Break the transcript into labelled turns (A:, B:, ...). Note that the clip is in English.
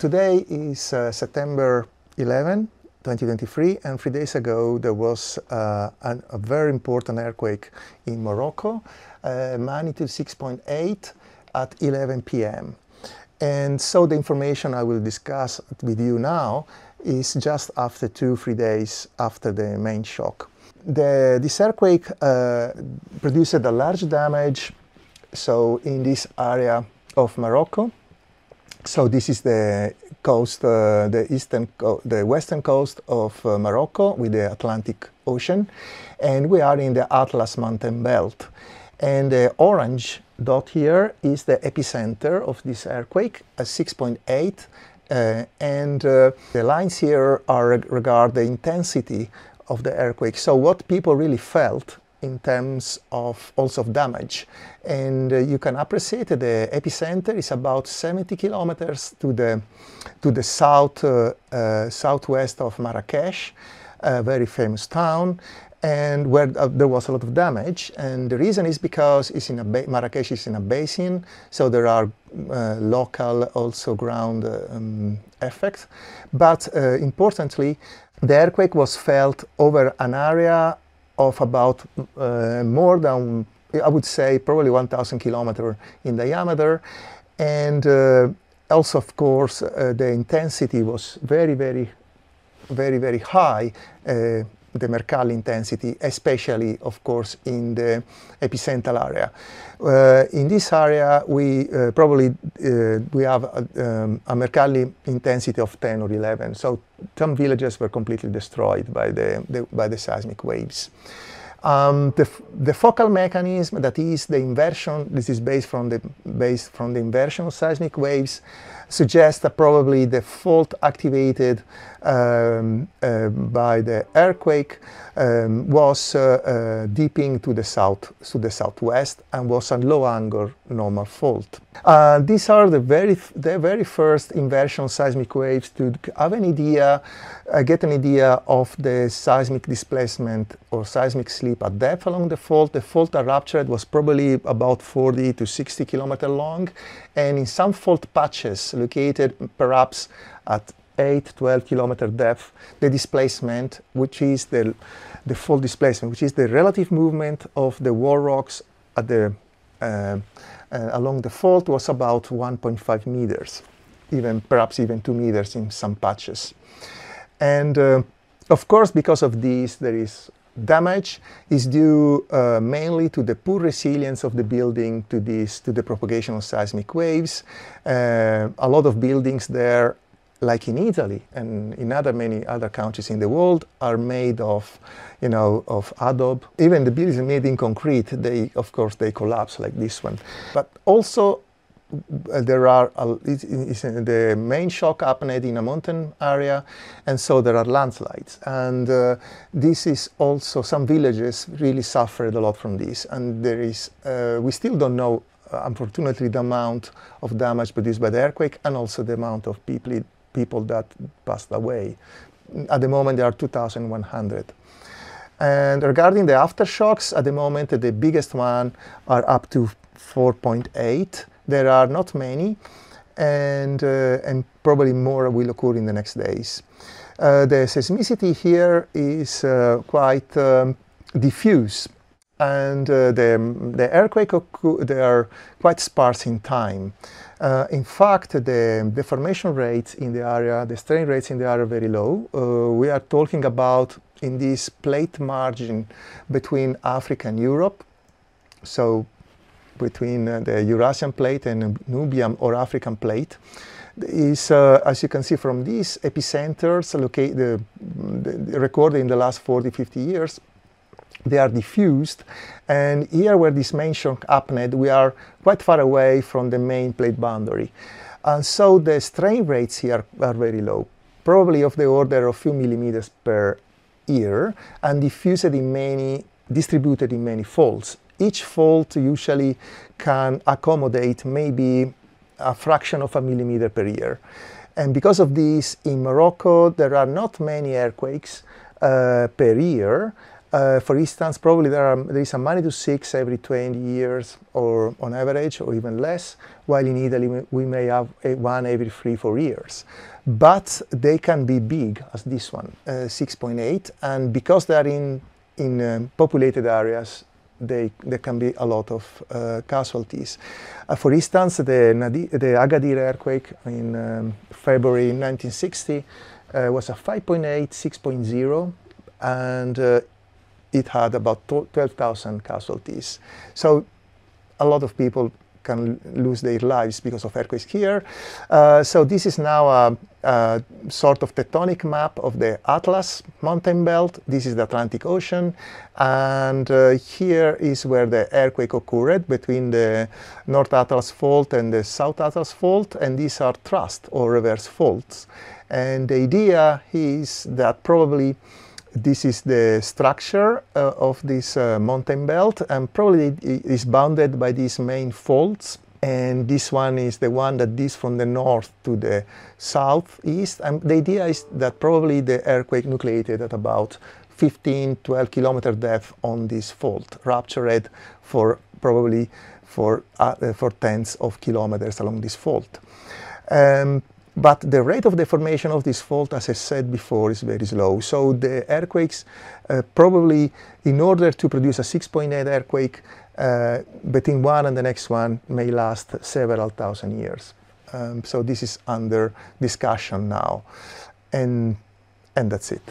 A: Today is September 11, 2023, and 3 days ago there was a very important earthquake in Morocco, magnitude 6.8 at 11 p.m. And so the information I will discuss with you now is just after 2-3 days after the main shock. This earthquake produced a large damage in this area of Morocco. So this is the coast, the western coast of Morocco with the Atlantic Ocean, and we are in the Atlas mountain belt. And the orange dot here is the epicenter of this earthquake at 6.8, and the lines here regard the intensity of the earthquake. So what people really felt in terms of also of damage. And you can appreciate that the epicenter is about 70 kilometers to the southwest of Marrakesh, a very famous town, and where there was a lot of damage. And the reason is because Marrakesh is in a basin, so there are local also ground effects. But importantly, the earthquake was felt over an area of about more than, I would say, probably 1,000 kilometers in diameter. And also, of course, the intensity was very, very, very, very high, the Mercalli intensity, especially, of course, in the epicentral area. In this area, we we have a Mercalli intensity of 10 or 11. So some villages were completely destroyed by the seismic waves. The focal mechanism, that is the inversion, this is based from the inversion of seismic waves, suggests that probably the fault activated by the earthquake was dipping to the southwest and was a low-angle normal fault. These are the very first inversion seismic waves to have an idea, get an idea of the seismic displacement or seismic slip at depth along the fault. The fault that ruptured was probably about 40 to 60 kilometers long, and in some fault patches located perhaps at 8-12 kilometer depth, the displacement, which is the fault displacement, which is the relative movement of the wall rocks at along the fault, was about 1.5 meters, perhaps even 2 meters in some patches. And of course, because of this, there is damage is due mainly to the poor resilience of the building to the propagation of seismic waves. A lot of buildings there, like in Italy and in many other countries in the world, are made of adobe. Even the buildings made in concrete, of course they collapse like this one. But also the main shock happened in a mountain area, and so there are landslides. And this is also, some villages really suffered a lot from this. And there is, we still don't know, unfortunately, the amount of damage produced by the earthquake and also the amount of people that passed away. At the moment, there are 2,100. And regarding the aftershocks, at the moment, the biggest one are up to 4.8. There are not many, and probably more will occur in the next days. The seismicity here is quite diffuse, and the earthquake they are quite sparse in time. In fact, the deformation rates in the area, the strain rates in the area are very low. We are talking about in this plate margin between Africa and Europe, so between the Eurasian plate and Nubian or African plate, is, as you can see from these epicenters recorded in the last 40-50 years, they are diffused. And here where this main shock happened, we are quite far away from the main plate boundary. And so the strain rates here are very low, probably of the order of a few millimeters per year, and distributed in many faults. Each fault usually can accommodate maybe a fraction of a millimeter per year. And because of this, in Morocco, there are not many earthquakes per year, For instance, probably there is a magnitude 6 every 20 years, or on average, or even less, while in Italy we may have one every 3-4 years. But they can be big, as this one, 6.8, and because they are in populated areas, there can be a lot of casualties. For instance, the Agadir earthquake in February 1960 was a 5.8, 6.0, and it had about 12,000 casualties. So a lot of people can lose their lives because of earthquakes here. So this is now a sort of tectonic map of the Atlas mountain belt. This is the Atlantic Ocean, and here is where the earthquake occurred between the North Atlas Fault and the South Atlas Fault, and these are thrust or reverse faults. And the idea is that probably this is the structure of this mountain belt, and probably it is bounded by these main faults. And this one is the one that is from the north to the southeast. And the idea is that probably the earthquake nucleated at about 15-12 kilometer depth on this fault, ruptured for probably for tens of kilometers along this fault. But the rate of deformation of this fault, as I said before, is very slow. So the earthquakes probably, in order to produce a 6.8 earthquake, between one and the next one may last several thousand years. So this is under discussion now. And that's it.